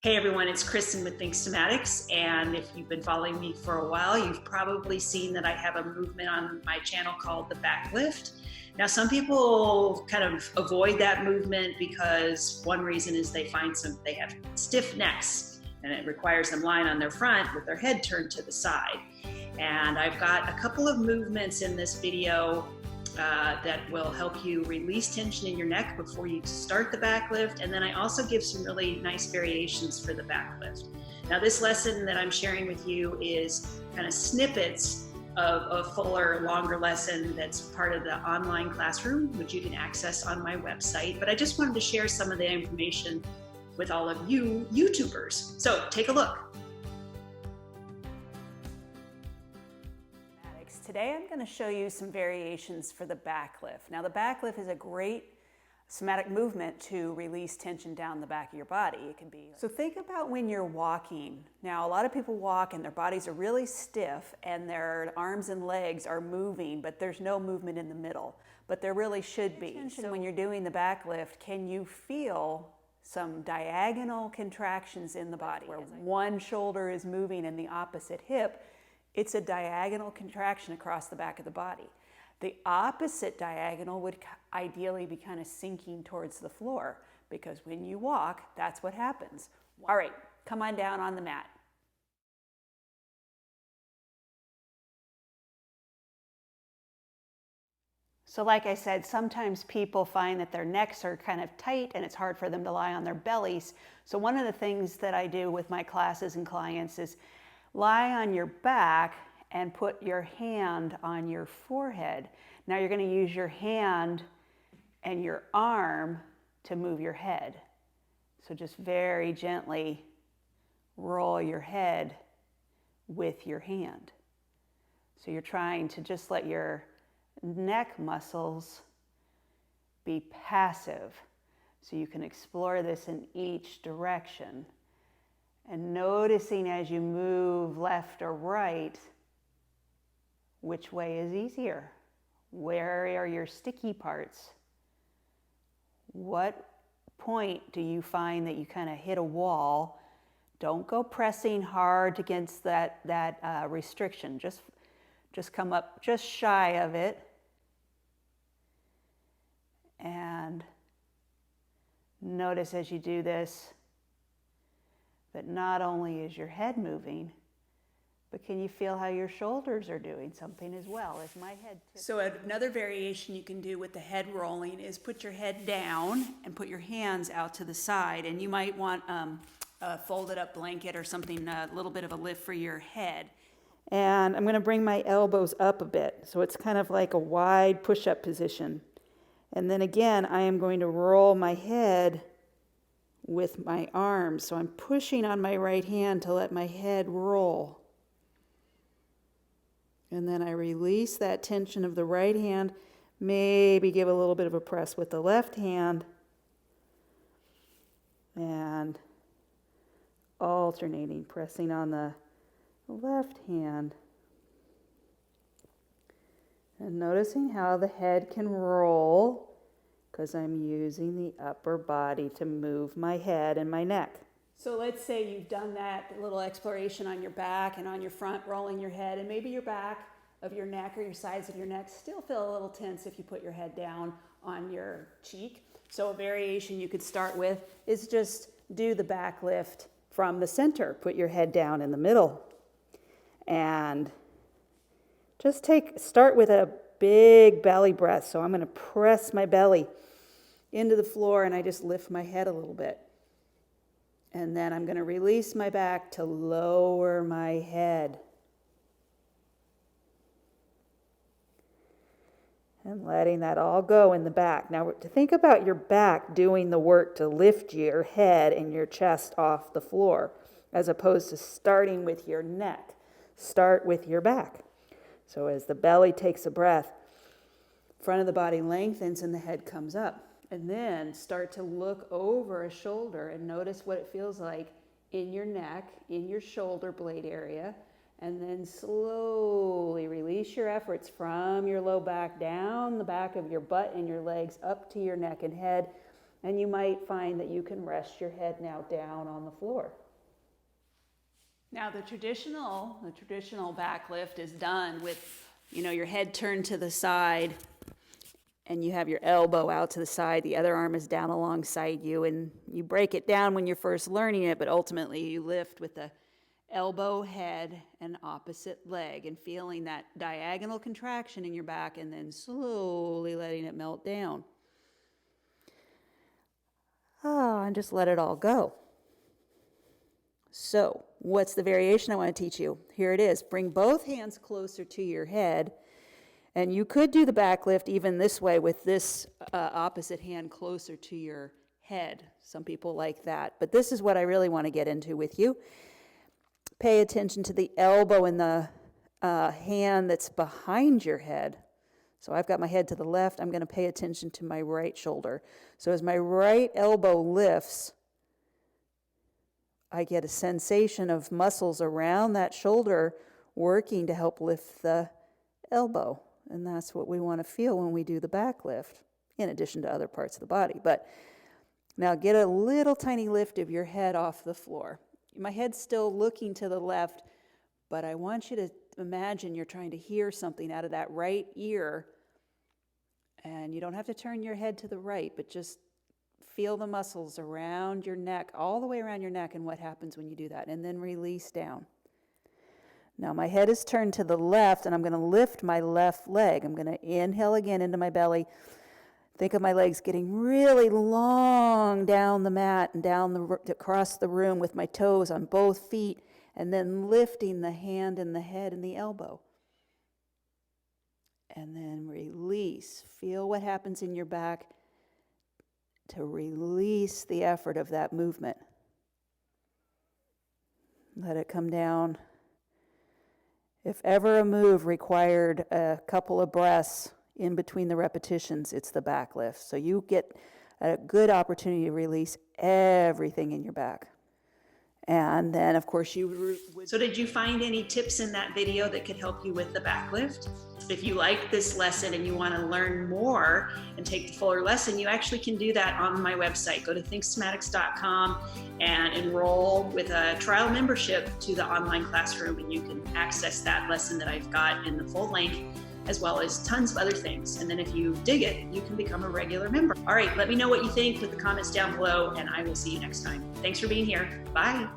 Hey everyone, it's Kristin with Somatics, and if you've been following me for a while, you've probably seen that I have a movement on my channel called the back lift. Now, some people kind of avoid that movement because one reason is they have stiff necks, and it requires them lying on their front with their head turned to the side. And I've got a couple of movements in this video that will help you release tension in your neck before you start the back lift. And then I also give some really nice variations for the back lift. Now, this lesson that I'm sharing with you is kind of snippets of a fuller, longer lesson that's part of the online classroom, which you can access on my website. But I just wanted to share some of the information with all of you YouTubers. So take a look. Today I'm going to show you some variations for the back lift. Now the back lift is a great somatic movement to release tension down the back of your body. It can be. So think about when you're walking. Now a lot of people walk and their bodies are really stiff and their arms and legs are moving, but there's no movement in the middle. But there really should be. So when you're doing the back lift, can you feel some diagonal contractions in the body where one shoulder is moving and the opposite hip? It's a diagonal contraction across the back of the body. The opposite diagonal would ideally be kind of sinking towards the floor, because when you walk, that's what happens. All right, come on down on the mat. So like I said, sometimes people find that their necks are kind of tight and it's hard for them to lie on their bellies. So one of the things that I do with my classes and clients is lie on your back and put your hand on your forehead. Now you're going to use your hand and your arm to move your head. So just very gently roll your head with your hand. So you're trying to just let your neck muscles be passive. So you can explore this in each direction. And noticing as you move left or right, which way is easier? Where are your sticky parts? What point do you find that you kind of hit a wall? Don't go pressing hard against that restriction. Just come up just shy of it. And notice as you do this, that not only is your head moving, but can you feel how your shoulders are doing something as well? Is my head tipped? So another variation you can do with the head rolling is put your head down and put your hands out to the side, and you might want a folded up blanket or something, a little bit of a lift for your head. And I'm going to bring my elbows up a bit, so it's kind of like a wide push-up position. And then again, I am going to roll my head with my arms. So I'm pushing on my right hand to let my head roll. And then I release that tension of the right hand, maybe give a little bit of a press with the left hand, and alternating, pressing on the left hand. And noticing how the head can roll, because I'm using the upper body to move my head and my neck. So let's say you've done that little exploration on your back and on your front, rolling your head, and maybe your back of your neck or your sides of your neck still feel a little tense if you put your head down on your cheek. So a variation you could start with is just do the back lift from the center. Put your head down in the middle. And just start with a big belly breath. So I'm going to press my belly into the floor and I just lift my head a little bit. And then I'm going to release my back to lower my head. And letting that all go in the back. Now, to think about your back doing the work to lift your head and your chest off the floor, as opposed to starting with your neck. Start with your back. So as the belly takes a breath, front of the body lengthens and the head comes up. And then start to look over a shoulder and notice what it feels like in your neck, in your shoulder blade area. And then slowly release your efforts from your low back down the back of your butt and your legs up to your neck and head. And you might find that you can rest your head now down on the floor. Now the traditional back lift is done with, your head turned to the side and you have your elbow out to the side, the other arm is down alongside you, and you break it down when you're first learning it, but ultimately you lift with the elbow, head, and opposite leg, and feeling that diagonal contraction in your back and then slowly letting it melt down. And just let it all go. So, what's the variation I want to teach you? Here it is. Bring both hands closer to your head. And you could do the back lift even this way with this opposite hand closer to your head. Some people like that. But this is what I really want to get into with you. Pay attention to the elbow in the hand that's behind your head. So I've got my head to the left. I'm going to pay attention to my right shoulder. So as my right elbow lifts, I get a sensation of muscles around that shoulder working to help lift the elbow. And that's what we want to feel when we do the back lift, in addition to other parts of the body. But now get a little tiny lift of your head off the floor. My head's still looking to the left, but I want you to imagine you're trying to hear something out of that right ear. And you don't have to turn your head to the right, but just feel the muscles around your neck, all the way around your neck, and what happens when you do that. And then release down. Now my head is turned to the left, and I'm going to lift my left leg. I'm going to inhale again into my belly. Think of my legs getting really long down the mat and across the room with my toes on both feet, and then lifting the hand and the head and the elbow. And then release. Feel what happens in your back to release the effort of that movement. Let it come down. If ever a move required a couple of breaths in between the repetitions, it's the back lift. So you get a good opportunity to release everything in your back. And then, of course, So did you find any tips in that video that could help you with the back lift? If you like this lesson and you want to learn more and take the fuller lesson, you actually can do that on my website. Go to thinksomatics.com and enroll with a trial membership to the online classroom, and you can access that lesson that I've got in the full length, as well as tons of other things. And then if you dig it, you can become a regular member. All right, let me know what you think. Put the comments down below, and I will see you next time. Thanks for being here. Bye.